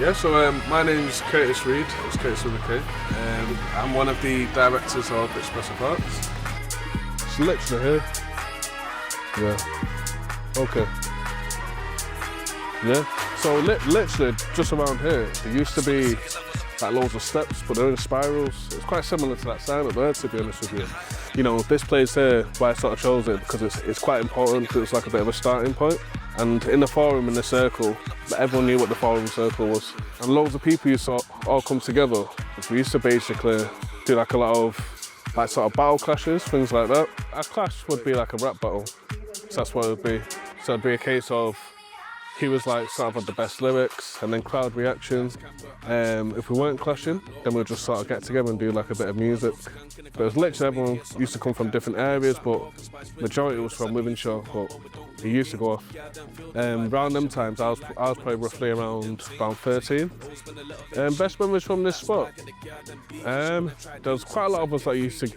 Yeah, so my name's Kurtis Reid, it's Kurtis with a K. I'm one of the directors of Expressive Artz. It's literally here. Yeah. Okay. Yeah. So literally just around here, there used to be like loads of steps, but they're in spirals. It's quite similar to that sign up there, to be honest with you. You know, this place here, why I sort of chose it, because it's quite important. It's like a bit of a starting point. And in the forum, in the circle, everyone knew what the forum circle was. And loads of people used to all come together. We used to basically do like a lot of like sort of battle clashes, things like that. A clash would be like a rap battle. So that's what it would be. So it'd be a case of he was like sort of had the best lyrics and then crowd reaction. If we weren't clashing, then we'd just sort of get together and do like a bit of music. But it was literally everyone used to come from different areas, but majority was from Wythenshawe, but it used to go off. Around them times, I was probably roughly around 13. Best memories from this spot? There was quite a lot of us that used to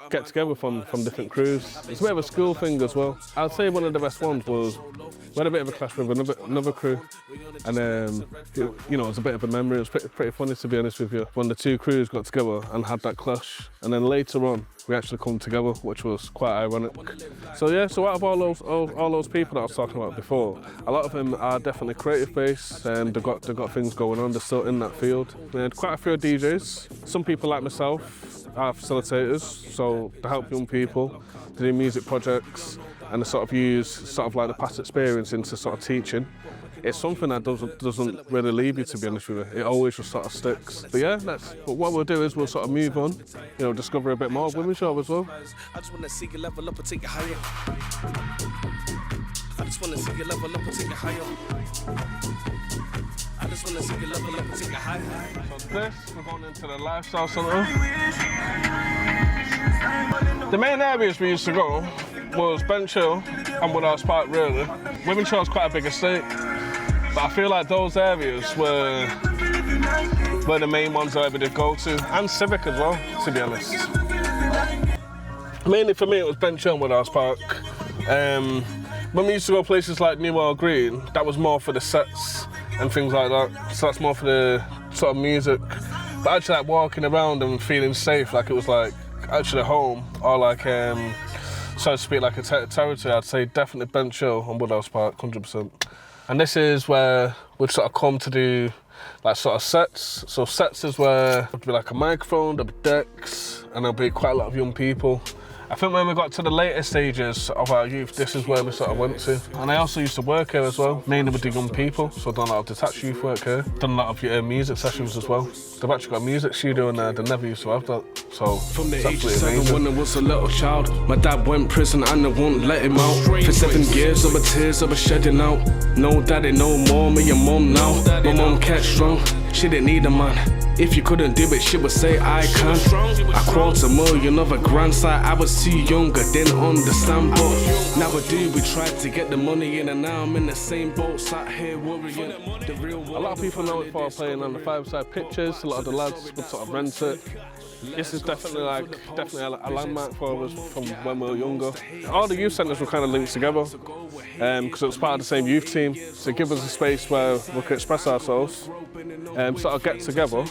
get together from different crews. It's a bit of a school thing as well. I'd say one of the best ones was, we had a bit of a clash with another crew, and you know, it was a bit of a memory. It was pretty funny, to be honest with you, when the two crews got together and had that clash, and then later on we actually come together, which was quite ironic. So yeah, so out of all those people that I was talking about before, a lot of them are definitely creative based, and they've got things going on. They're still in that field. We had quite a few DJs. Some people like myself are facilitators, so to help young people to do music projects and to sort of use sort of like the past experience into sort of teaching. It's something that doesn't really leave you, to be honest with you. It always just sort of sticks. But yeah, but what we'll do is we'll sort of move on, you know, discover a bit more of Wythenshawe as well. I just want to see you level up and take it higher. I just want to see you level up and take it higher. I just want to see you level up and take it higher. So this, we're going into the lifestyle centre. The main areas we used to go was Bench Hill and Woodhouse Park, really. Wythenshawe's quite a big estate, but I feel like those areas were the main ones I would go to, and Civic as well, to be honest. Mainly for me, it was Bench Hill and Woodhouse Park. When we used to go places like Newell Green, that was more for the sets and things like that. So that's more for the sort of music. But actually, like walking around and feeling safe, like it was like actually home, or like so to speak, like a territory, I'd say definitely Bench Hill and Woodhouse Park, 100%. And this is where we'd sort of come to do like sort of sets. So sets is where there'd be like a microphone, there'd be decks, and there'll be quite a lot of young people. I think when we got to the later stages of our youth, this is where we sort of went to. And I also used to work here as well, mainly with the young people. So I've done a lot of detached youth work here, done a lot of music sessions as well. They've actually got a music studio in there, they never used to have that. So from the age of 7 when I was a little child, my dad went prison and I won't let him out. For 7 years of tears I was shedding out. No daddy, no more, me and mum now. My mum kept strong, she didn't need a man. If you couldn't do it, she would say I can. I crossed $1 million of a grand site. I was too younger, didn't understand, but now I do. We tried to get the money in, and now I'm in the same boat, sat here worrying. The real world. A lot of people know it for playing on the 5-side pitches. A lot of the lads would sort of rent it. This is definitely a landmark for us from when we were younger. All the youth centres were kind of linked together because it was part of the same youth team. So it gave us a space where we could express ourselves, sort of get together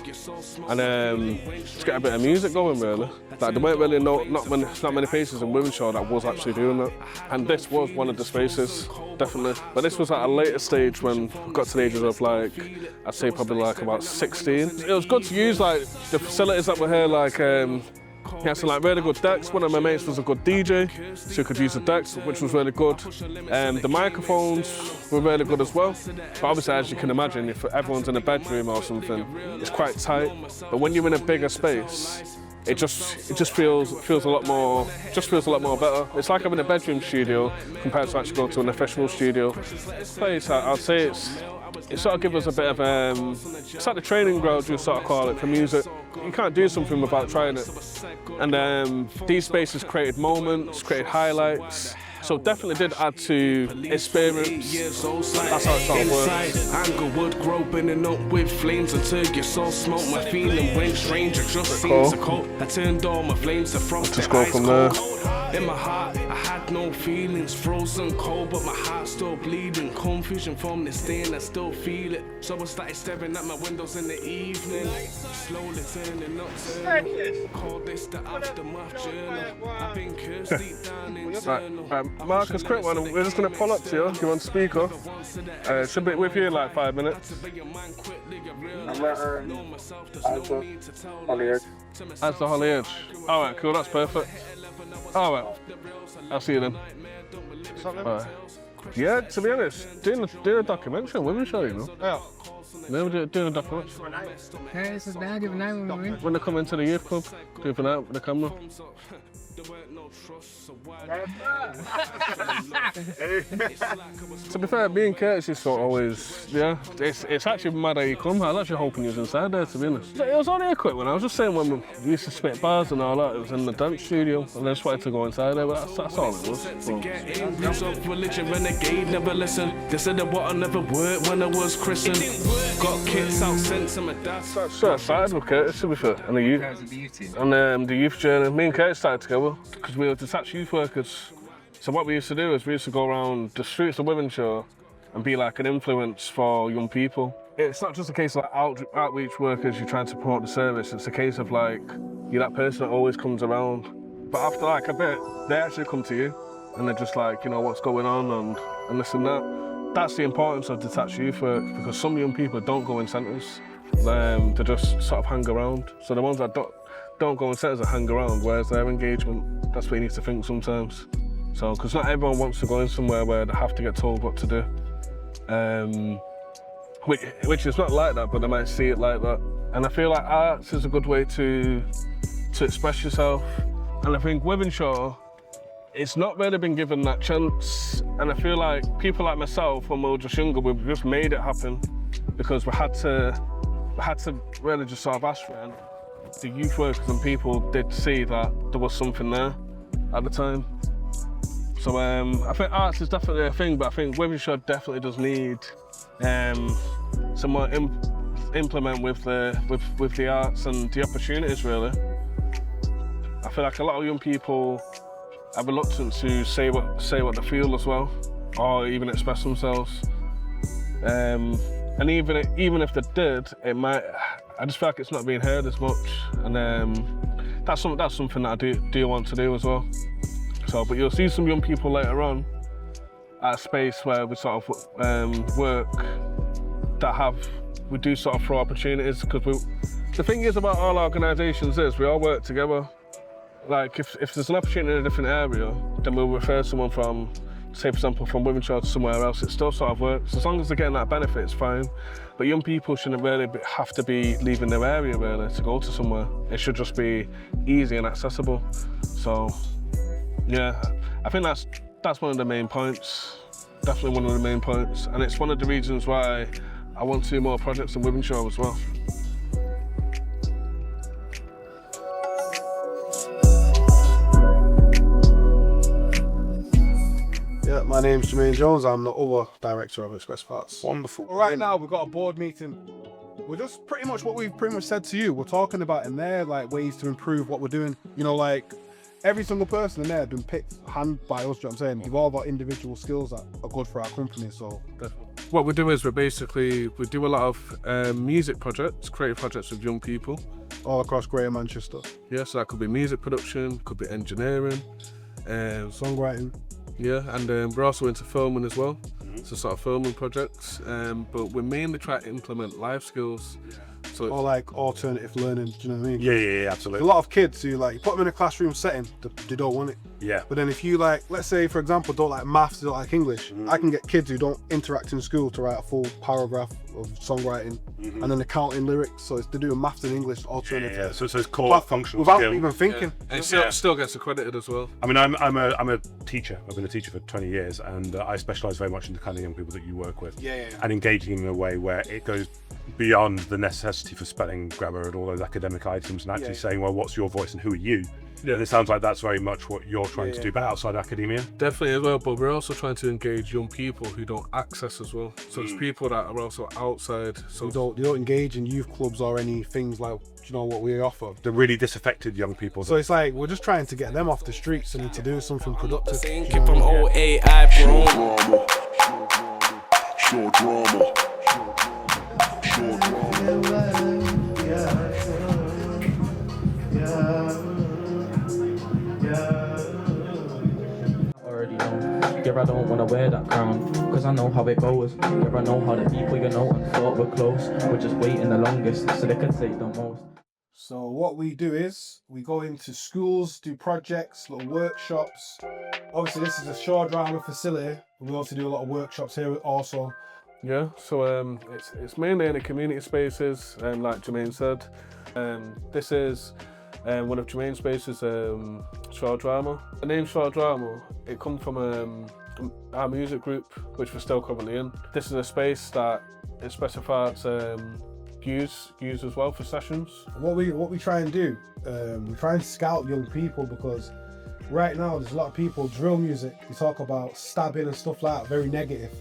and just get a bit of music going, really. Like, there weren't really not many places in Wythenshawe that was actually doing that. And this was one of the spaces, definitely. But this was at a later stage when we got to the ages of like, I'd say probably like about 16. It was good to use like the facilities that were here, like he had some like really good decks. One of my mates was a good DJ, so he could use the decks, which was really good. The microphones were really good as well. But obviously, as you can imagine, if everyone's in a bedroom or something, it's quite tight. But when you're in a bigger space, it just feels a lot more better. It's like having a bedroom studio compared to actually going to an official studio. This place, I'd say it sort of gives us a bit of it's like the training ground, you sort of call it, for music. You can't do something without trying it. And these spaces created moments, created highlights, So definitely did add to experience. That's how it sort of works. Anger would grow, burning up with flames until your soul smoke. My feeling went strange, it just seems to cope. I turned all my flames to frost. Just go from there. In my heart, I had no feelings, frozen cold, but my heart still bleeding. Confusion from this day, and I still feel it. So I started staring at my windows in the evening, slowly turning nocturnal. Call this the aftermath journal. I've been cursed deep down internal. Right, Marcus, quick one. We're just gonna pull up to you. You on speaker? Should be with you in like 5 minutes. I'm at Holly Edge. That's the Holly Edge. All right, cool. That's perfect. All right, I'll see you then. Yeah, to be honest, doing a documentary on Wythenshawe, you know. Yeah. Never doing a documentary. Hey, this is Dad. Give a night with me. When they come into the youth club, doing an out with the camera. To be fair, me and Kurtis is sort of always, yeah, it's actually mad how you come. I was actually hoping you was inside there, to be honest. It was only a quick one. I was just saying when we used to spit bars and all that, it was in the dance studio, and I just wanted to go inside there, but that's all it was. Religion renegade, never listen. They said that what I never worked when I was christened. Got kids out, sent to my dad. So I started with Kurtis, to be fair, and the youth, and the youth journey. Me and Kurtis started together because we were detached youth workers. So what we used to do is we used to go around the streets of Wythenshawe and be like an influence for young people. It's not just a case of like outreach workers, you're trying to promote the service. It's a case of like, you're that person that always comes around. But after like a bit, they actually come to you and they're just like, you know, what's going on and this and that. That's the importance of detached youth work, because some young people don't go in centres. They just sort of hang around. So the ones that don't go in centres that hang around, where's their engagement? That's what you need to think sometimes. So, because not everyone wants to go in somewhere where they have to get told what to do. Which is not like that, but they might see it like that. And I feel like arts is a good way to express yourself. And I think Wythenshawe, it's not really been given that chance. And I feel like people like myself, when we were just younger, we've just made it happen because we had to really just sort of ask for it. The youth workers and people did see that there was something there at the time. So I think arts is definitely a thing, but I think Wythenshawe definitely does need some more implement with the arts and the opportunities, really. I feel like a lot of young people are reluctant to say what they feel as well, or even express themselves. And even if they did, I just feel like it's not being heard as much, and that's something that I do want to do as well. So, but you'll see some young people later on at a space where we sort of work we do sort of throw opportunities, because the thing is about all organisations is we all work together. Like if there's an opportunity in a different area, then we'll refer someone from, say for example, from Wythenshawe to somewhere else. It still sort of works. As long as they're getting that benefit, it's fine. But young people shouldn't really have to be leaving their area really to go to somewhere. It should just be easy and accessible. So yeah, I think that's one of the main points. Definitely one of the main points. And it's one of the reasons why I want to do more projects in Wythenshawe as well. Yeah, my name's Jermaine Jones. I'm the other director of Expressive. Wonderful. Well, right now we've got a board meeting. We're just pretty much what we've pretty much said to you. We're talking about in there like ways to improve what we're doing. You know, like every single person in there has been picked hand by us. You know what I'm saying? They've all got individual skills that are good for our company. So what we do is we do a lot of music projects, creative projects with young people. all across Greater Manchester. Yeah, so that could be music production, could be engineering, Songwriting. yeah, and we're also into filming as well. So sort of filming projects, but we mainly try to implement life skills. So Or like alternative learning, do you know what I mean? Yeah, absolutely. A lot of kids who like, you put them in a classroom setting, they don't want it. Yeah. But then if you like, let's say for example, don't like maths, don't like English, I can get kids who don't interact in school to write a full paragraph of songwriting and then accounting lyrics. So it's to do with maths and English alternative. Yeah. So it's core functional without skill. even thinking. and it still gets accredited as well. I mean, I'm a teacher. I've been a teacher for 20 years, and I specialise very much in the kind of young people that you work with. Yeah. And engaging in a way where it goes beyond the necessity for spelling, grammar, and all those academic items, and actually saying, well, what's your voice and who are you? Yeah. And it sounds like that's very much what you're trying to do, but outside academia. Definitely as well, but we're also trying to engage young people who don't access as well. So it's people that are also outside. So You don't engage in youth clubs or any things like, you know, what we offer. The really disaffected young people. So it's like we're just trying to get them off the streets and to do something productive. Thinking from 08, I've grown. Short drama. Already know. Yeah, I don't wanna wear that crown, cause I know how it goes. Yeah, I know how the people you know and thought were close were just waiting the longest so they could take the most. So what we do is we go into schools, do projects, little workshops. Obviously this is a show drama facility, but we also do a lot of workshops here also. yeah, so it's mainly in the community spaces, like Jermaine said. This is one of Jermaine's spaces, short drama. The name short drama, it comes from our music group, which we're still currently in. This is a space that Expressive Artz use as well for sessions. What we try and do, we try and scout young people, because right now there's a lot of people, drill music, we talk about stabbing and stuff like that, very negative.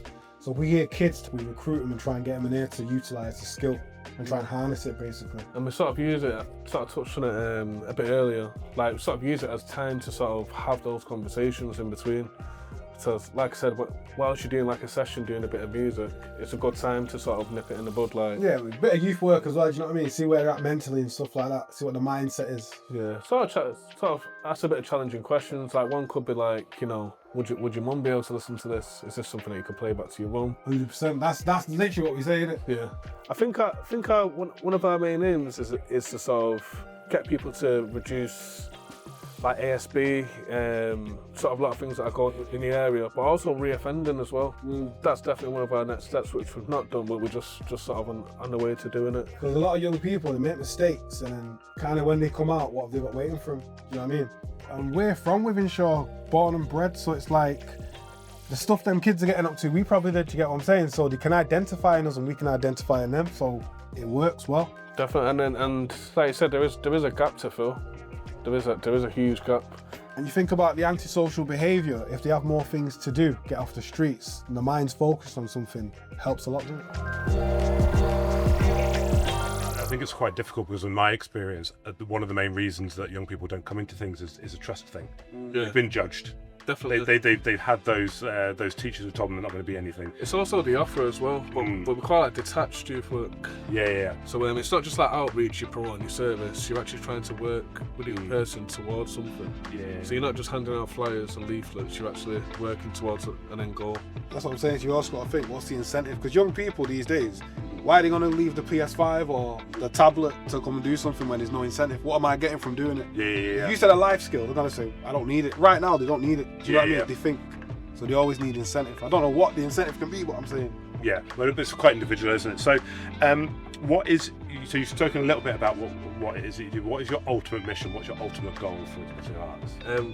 So we hear kids, we recruit them and try and get them in here to utilise the skill and try and harness it basically. And we sort of use it, sort of touched on it a bit earlier, like we sort of use it as time to sort of have those conversations in between. So like I said, whilst you're doing like a session, doing a bit of music, it's a good time to sort of nip it in the bud. Like, yeah, a bit of youth work as well, do you know what I mean? See where they're at mentally and stuff like that, see what the mindset is. yeah, sort of ask a bit of challenging questions. Like one could be like, you know, would your mum be able to listen to this? Is this something that you could play back to your mum? 100%, that's literally what we say, isn't it? Yeah, I think one of our main aims is to sort of get people to reduce like ASB, sort of a lot of things that are going in the area, but also re-offending as well. That's definitely one of our next steps, which we've not done, but we're just sort of on the way to doing it. Because a lot of young people, they make mistakes, and then kind of when they come out, what have they got waiting for them? You know what I mean? And we're from Wythenshawe, born and bred, so it's like the stuff them kids are getting up to, we probably did, you get what I'm saying? So they can identify in us and we can identify in them, so it works well. Definitely, and like you said, there is a gap to fill. There is a huge gap. And you think about the antisocial behaviour, if they have more things to do, get off the streets, and the mind's focused on something, helps a lot, doesn't it? I think it's quite difficult because in my experience, one of the main reasons that young people don't come into things is a trust thing. Yeah. They've been judged. Definitely. They've had those teachers who told them they're not going to be anything. It's also the offer as well, but we call it detached youth work. Yeah. So it's not just like outreach, you promote your service, you're actually trying to work with the person towards something. Yeah. So you're not just handing out flyers and leaflets, you're actually working towards an end goal. That's what I'm saying, so you also got to think, what's the incentive? Because young people these days, why are they going to leave the PS5 or the tablet to come and do something when there's no incentive? What am I getting from doing it? Yeah. If you said a life skill, they're going to say, I don't need it. Right now, they don't need it. Do you know what I mean? They think. So they always need incentive. I don't know what the incentive can be, but I'm saying. Yeah, well, it's quite individual, isn't it? So, so you've spoken a little bit about what it is that you do. What is your ultimate mission? What's your ultimate goal for Expressive Artz?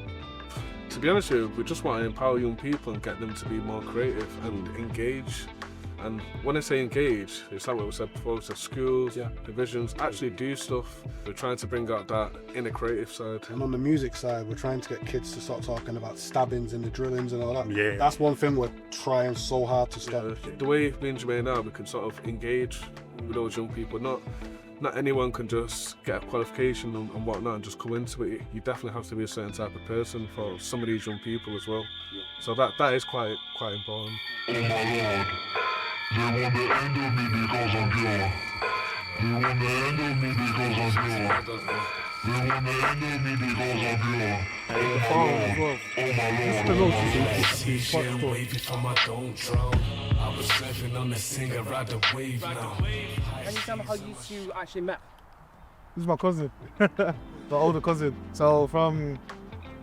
To be honest with you, we just want to empower young people and get them to be more creative and engage. And when I say engage, it's like what we said before, so schools, divisions, actually do stuff. We're trying to bring out that inner creative side. And on the music side, we're trying to get kids to start talking about stabbings and the drillings and all that. Yeah. That's one thing we're trying so hard to stop. The way me and Jermaine now, we can sort of engage with those young people. Not anyone can just get a qualification and whatnot and just come into it. You definitely have to be a certain type of person for some of these young people as well. So that is quite important. Oh my lord, they want the end of me because I'm pure. They want the end of me because I'm pure. They want the end of me because I'm pure. Oh my lord. T-shirt and wavy from I don't drown. I was living on the singer, ride the wave now. Can you tell me how you two actually met? This is my cousin, the older cousin. So from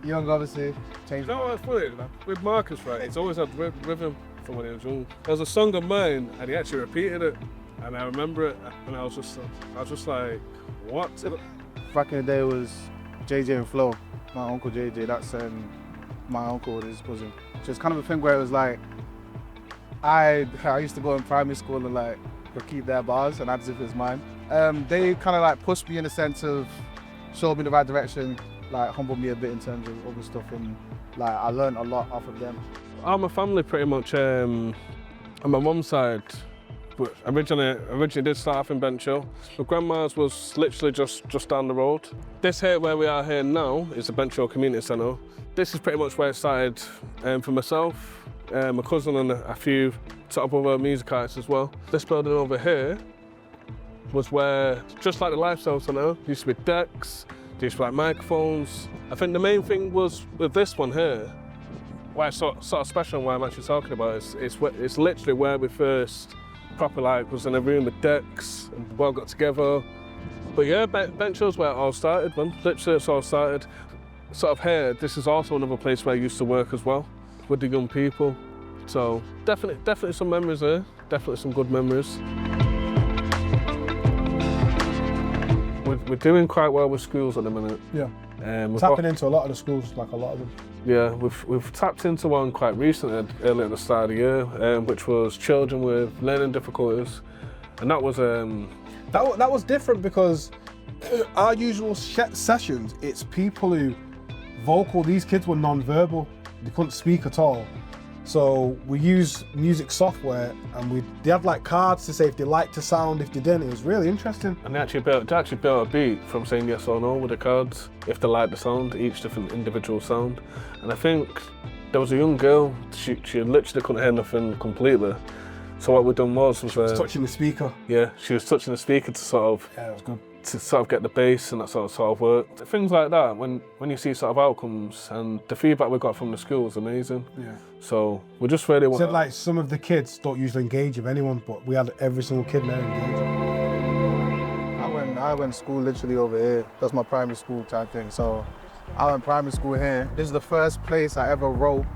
young, obviously, changed. You know what's funny? With Marcus, right? He's always had rhythm from when he was young. There was a song of mine, and he actually repeated it, and I remember it, and I was just like, what? Back in the day, it was JJ and Flo. My uncle JJ. That's my uncle and his cousin. So it's kind of a thing where it was like, I used to go in primary school and like repeat their bars, and as if it was mine. They kind of like pushed me in the sense of showed me the right direction, like humbled me a bit in terms of other stuff, and like I learned a lot off of them. My family pretty much, on my mum's side, originally did start off in Benchill. My grandma's was literally just down the road. This here where we are here now is the Benchill Community Centre. This is pretty much where it started for myself, my cousin and a few sort of other music artists as well. This building over here was where, just like the Lifestyle Centre, used to be decks, there used to be like microphones. I think the main thing was with this one here, why it's sort of special and why I'm actually talking about it, it's literally where we first proper like was in a room with decks and we all got together. But yeah, Benchill's where it all started, man. Literally it's all started. Sort of here, this is also another place where I used to work as well, with the young people. So definitely some memories there, definitely some good memories. We're doing quite well with schools at the minute. Yeah. Tapping into a lot of the schools, like a lot of them. Yeah, we've tapped into one quite recently, early at the start of the year, which was children with learning difficulties, and that was that was different because our usual sessions, it's people who vocal. These kids were non-verbal; they couldn't speak at all. So we use music software, and they had like cards to say if they liked the sound, if they didn't. It was really interesting. And they actually built a beat from saying yes or no with the cards, if they liked the sound, each different individual sound. And I think there was a young girl, she literally couldn't hear nothing completely. So what we done was touching the speaker. Yeah, she was touching the speaker to sort of, yeah, it was good. To sort of get the bass, and that sort of worked. Things like that, when you see sort of outcomes, and the feedback we got from the school was amazing. Yeah. So we just really want. Said like some of the kids don't usually engage with anyone, but we had every single kid there engaging. I went to school literally over here. That's my primary school type thing. So I went primary school here. This is the first place I ever wrote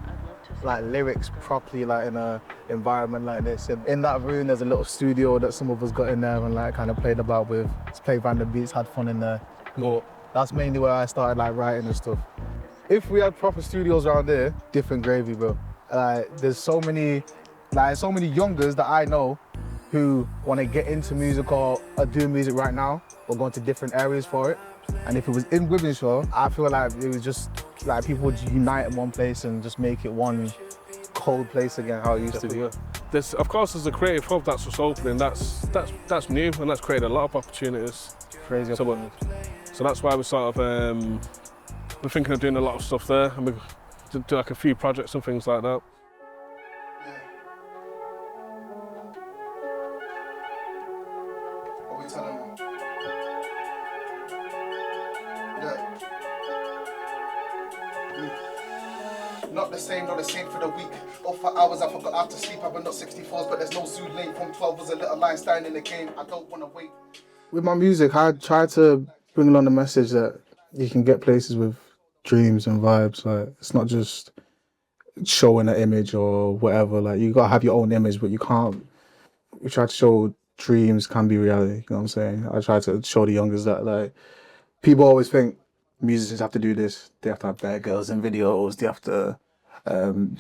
like lyrics properly, like in a environment like this. And in that room, there's a little studio that some of us got in there and like kind of played about with. Just played random beats, had fun in there. But that's mainly where I started like writing and stuff. If we had proper studios around here, different gravy, bro. There's so many youngers that I know who want to get into music or are doing music right now or going to different areas for it. And if it was in Wythenshawe, I feel like it was just like people would unite in one place and just make it one cold place again, how it used to be. Of course, there's a creative hub that's just opening. That's new, and that's created a lot of opportunities. Crazy opportunities. So that's why we're sort of we're thinking of doing a lot of stuff there, and we do like a few projects and things like that. What we telling them? Not the same for the week. Or for hours I forgot how to sleep. I went not 64s, but there's no zoo late. From 12 was a little line standing in the game. I don't want to wait. With my music, I try to bring along the message that you can get places with dreams and vibes. Like, it's not just showing an image or whatever. Like, you gotta have your own image, but you can't. We try to show dreams can be reality. You know what I'm saying? I try to show the youngers that like people always think musicians have to do this. They have to have bad girls in videos. They have to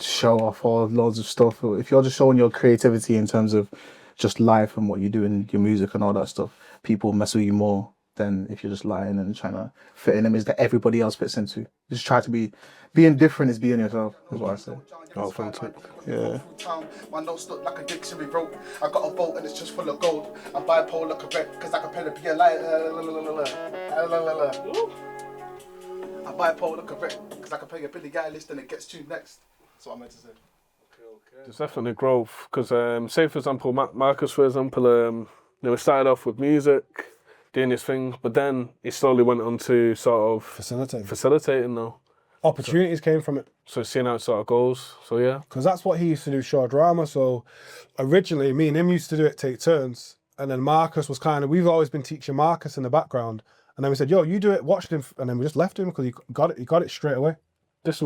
show off all loads of stuff. If you're just showing your creativity in terms of just life and what you do in your music and all that stuff, people mess with you more than if you're just lying and trying to fit an image that everybody else fits into. Just try to being different is being yourself, is what I say. Oh, fantastic. Yeah. My notes look like a dictionary wrote. I got a vote and it's just full of gold. I'm bipolar correct because I can play the piano. I'm bipolar correct because I can play a Billie Eilish and it gets tuned next. That's what I meant to say. There's definitely growth because, say for example, Marcus, for example, we started off with music, doing this thing, but then he slowly went on to sort of facilitating now. Opportunities came from it. So seeing how it sort of goes. So yeah. Because that's what he used to do, show drama. So originally, me and him used to do it, take turns, and then Marcus was we've always been teaching Marcus in the background. And then we said, yo, you do it, watch him. And then we just left him because he got it straight away. This is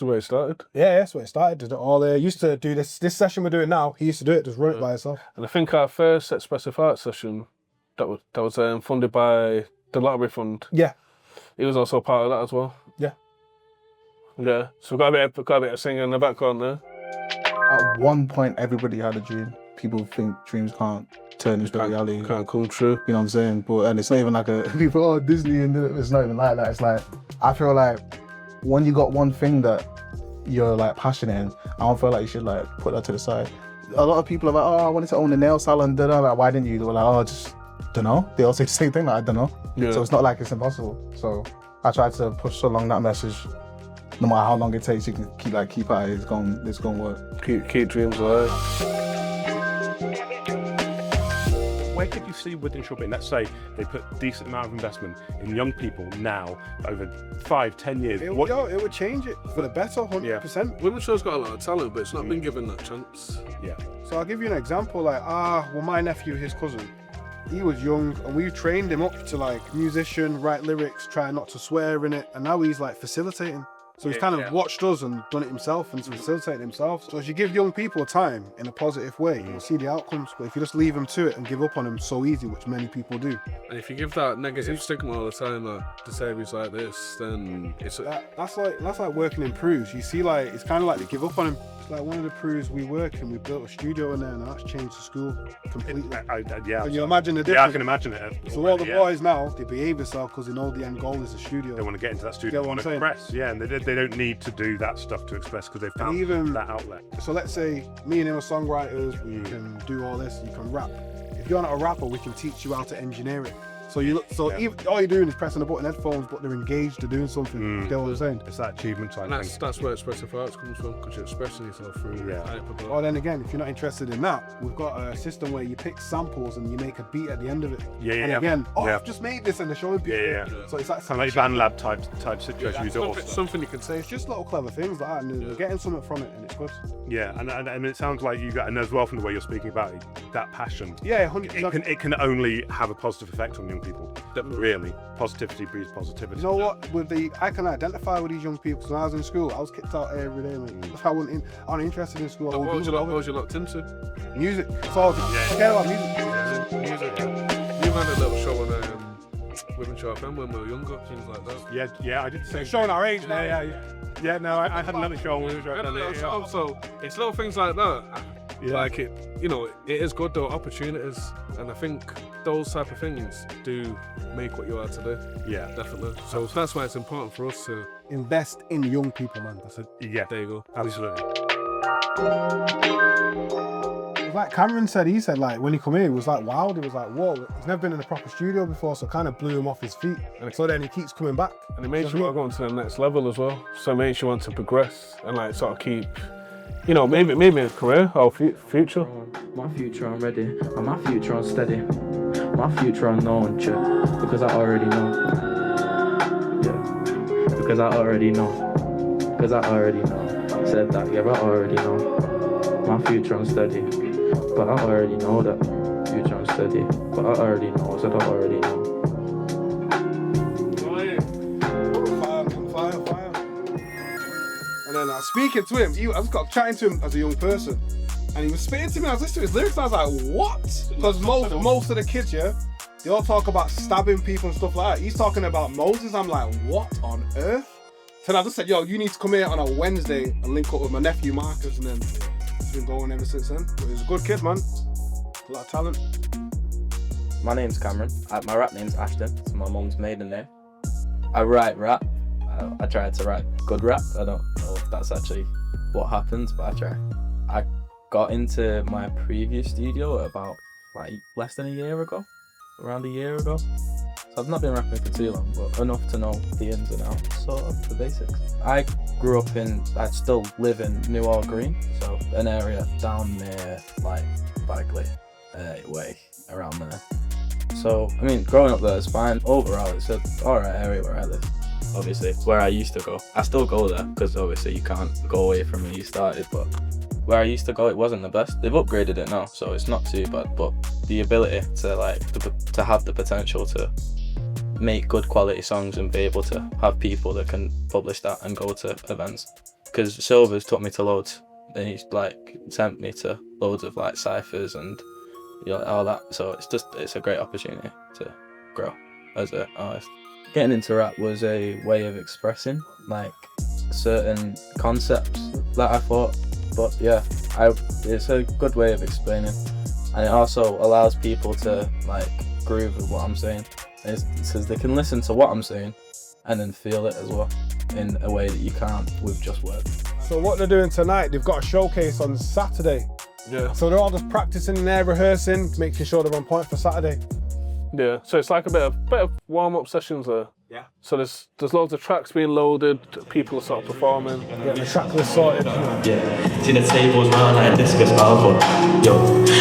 where it started. Yeah, that's where it started. Did it all there. Used to do this session we're doing now, he used to do it, just run it by himself. And I think our first Expressive Artz session, that was funded by the Lottery Fund. Yeah. He was also part of that as well. Yeah. Yeah. So we've got a bit of singing in the background there. At one point, everybody had a dream. People think dreams can't turn into reality. Can't come true. You know what I'm saying? But and it's not even like a people, oh, Disney, and it's not even like that. It's like, I feel like when you got one thing that you're like passionate in, I don't feel like you should like put that to the side. A lot of people are like, oh, I wanted to own a nail salon, like, why didn't you? They were like, oh, just don't know. They all say the same thing, like, I don't know. Yeah. So it's not like it's impossible. So I tried to push along that message. No matter how long it takes, you can keep at it. It's going to work. Keep dreams alive. Where could you see Wythenshawe being? Let's say they put a decent amount of investment in young people now over 5-10 years. It would change it for the better, 100%. Yeah. Wythenshawe's got a lot of talent, but it's not been given that chance. Yeah. So I'll give you an example, like, well, my nephew, his cousin, he was young and we trained him up to like musician, write lyrics, try not to swear in it, and now he's like facilitating. So he's kind of watched us and done it himself and facilitated himself. So as you give young people time in a positive way, you'll see the outcomes. But if you just leave them to it and give up on them so easy, which many people do. And if you give that negative stigma all the time, like, to say he's like this, then it's... That's like working in Prues. You see, like, it's kind of like they give up on him. It's like one of the Prues we work in, we built a studio in there, and that's changed the school completely. Yeah. Can you imagine the difference? Yeah, I can imagine it. So all the boys now, they behave themselves because they know the end goal is a studio. They want to get into that studio, they want to express, and they don't need to do that stuff to express because they've found that outlet. So let's say me and him are songwriters, we can do all this, you can rap. If you're not a rapper, we can teach you how to engineer it. So even, all you're doing is pressing a button, headphones, but they're engaged, they're doing something. You know what I'm saying? It's that achievement type and thing. That's where expressive arts comes from, because you're expressing yourself through hyperpop. Or then again, if you're not interested in that, we've got a system where you pick samples and you make a beat at the end of it. And again, I've just made this and they're showing people. So it's like kind of like Van Lab type situation. Something you can say. It's just little clever things like that, and they're getting something from it, and it's good. Yeah, and it sounds like you got, and as well from the way you're speaking about it, that passion. Yeah, 100%. It can only have a positive effect on young people. Really, positivity breeds positivity. You know what? I can identify with these young people. Because when I was in school, I was kicked out every day. Like, I wasn't interested in school. What was you locked into? Music. That's all. Forget about music. Music. You had a little show on Wythenshawe FM when we were younger, things like that. Yeah, I did the same. Showing our age now. Yeah, no, I had another show on Wythenshawe FM. So it's little things like that. Like it is good, though, opportunities, and I think those type of things do make what you are today. Yeah, definitely. So that's why it's important for us to invest in young people, man. That's it. Yeah, there you go. Absolutely. Like Cameron said, he said like when he come here, he was like wild. He was like, whoa, he's never been in a proper studio before, so it kind of blew him off his feet. And so then he keeps coming back. And it makes you want to go on to the next level as well. So it makes you want to progress and like sort of keep, maybe a career or future. My future, I'm ready. And my future, I'm steady. My future, I'm known, because I already know. Yeah, because I already know. Because I already know. Said that, yeah, I already know. My future, I'm steady. But I already know that. Future, I'm steady. But I already know, said I already know. And then I was speaking to him, I was chatting to him as a young person, and he was spitting to me, I was listening to his lyrics, and I was like, what? Because most of the kids, they all talk about stabbing people and stuff like that. He's talking about Moses. I'm like, what on earth? So I just said, yo, you need to come here on a Wednesday and link up with my nephew Marcus, and then it's been going ever since then. But he's a good kid, man. A lot of talent. My name's Cameron. My rap name's Ashton. It's my mum's maiden name. I write rap. I try to write good rap. I don't know if that's actually what happens, but I try. I got into my previous studio about less than a year ago, around a year ago. So I've not been rapping for too long, but enough to know the ins and outs, sort of, the basics. I grew up I still live in New Orleans Green, so an area down near Bagley way, around there. So, I mean, growing up there is fine. Overall, it's an alright area where I live. Obviously, where I used to go. I still go there, because obviously you can't go away from where you started, but where I used to go, it wasn't the best. They've upgraded it now, so it's not too bad, but the ability to have the potential to make good quality songs and be able to have people that can publish that and go to events. Because Silver's took me to loads, and he's sent me to loads of ciphers and all that, so it's a great opportunity to grow as an artist. Getting into rap was a way of expressing certain concepts that I thought, but yeah, it's a good way of explaining and it also allows people to like groove with what I'm saying. Because they can listen to what I'm saying and then feel it as well in a way that you can't with just words. So what they're doing tonight, they've got a showcase on Saturday. Yeah. So they're all just practicing in there, rehearsing, making sure they're on point for Saturday. Yeah, so it's like a bit of warm-up sessions there. Yeah. So there's loads of tracks being loaded, people are sort of performing. Getting the track list sorted. Yeah, see the tables round like discus alpha. Yo,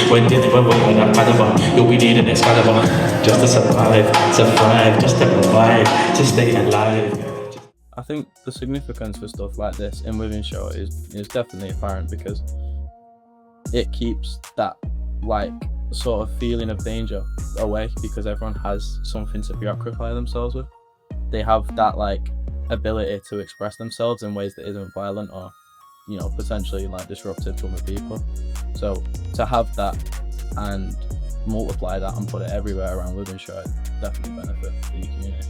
when did we went on that Panama? Yo, we need an Excalibur just to survive, just to provide, to stay alive. I think the significance for stuff like this in Wythenshawe is definitely apparent because it keeps that like sort of feeling of danger away because everyone has something to preoccupy themselves with. They have that like ability to express themselves in ways that isn't violent or, you know, potentially like disruptive to other people. So to have that and multiply that and put it everywhere around Wythenshawe definitely benefit the community.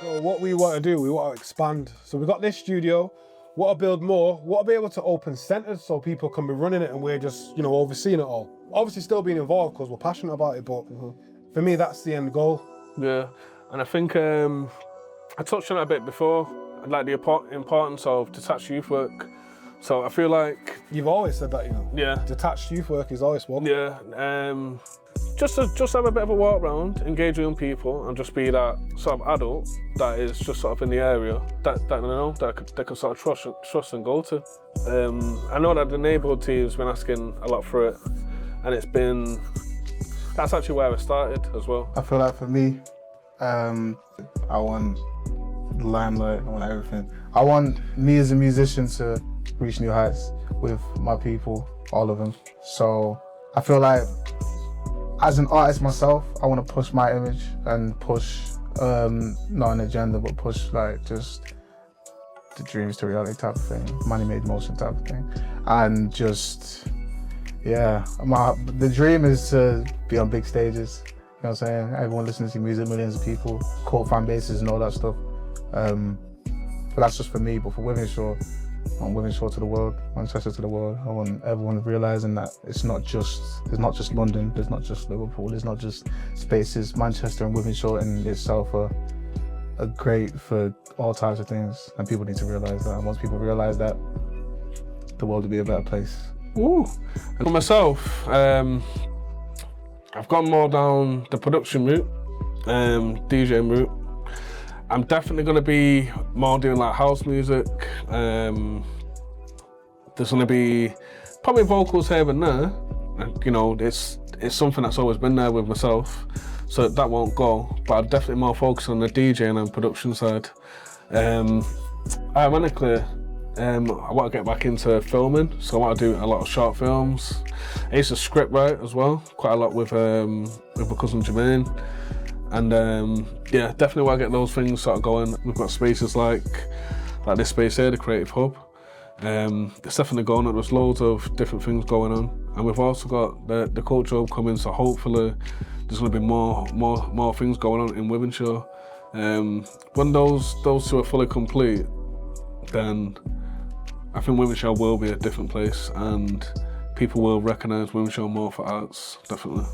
So what we want to do, we want to expand. So we've got this studio, want to build more, want to be able to open centres so people can be running it and we're just, you know, overseeing it all. Obviously still being involved because we're passionate about it, but for me, that's the end goal. Yeah, and I think I touched on it a bit before, like the importance of detached youth work. So I feel like... You've always said that, you know. Yeah. Detached youth work is always one. Yeah, just have a bit of a walk around, engage with young people and just be that sort of adult that is just sort of in the area that you know, they can sort of trust and go to. I know that the neighbourhood team's been asking a lot for it and that's actually where I started as well. I feel like for me, I want the limelight, I want everything. I want me as a musician to reach new heights with my people, all of them. So I feel like as an artist myself, I want to push my image and push, not an agenda, but push like just the dreams to reality type of thing, money made motion type of thing. And just, yeah, the dream is to be on big stages, you know what I'm saying? Everyone listens to music, millions of people, cult fan bases and all that stuff. But that's just for me, but for Wythenshawe, I want Wythenshawe to the world, Manchester to the world. I want everyone realising that there's not just London, there's not just Liverpool, there's not just spaces. Manchester and Wythenshawe in itself are great for all types of things, and people need to realise that. And once people realise that, the world will be a better place. Ooh. For myself, I've gone more down the production route, DJing route. I'm definitely going to be more doing like house music. There's going to be probably vocals here and there. You know, it's something that's always been there with myself, so that won't go. But I'm definitely more focused on the DJing and production side. Ironically, I want to get back into filming, so I want to do a lot of short films. I used to script write as well, quite a lot with my cousin Jermaine. And yeah, definitely want to get those things sort of going. We've got spaces like this space here, the Creative Hub. It's definitely going on. There's loads of different things going on, and we've also got the Culture Hub coming. So hopefully, there's going to be more things going on in Wythenshawe. When those two are fully complete, then I think Wythenshawe will be a different place, and people will recognise Wythenshawe more for arts, definitely.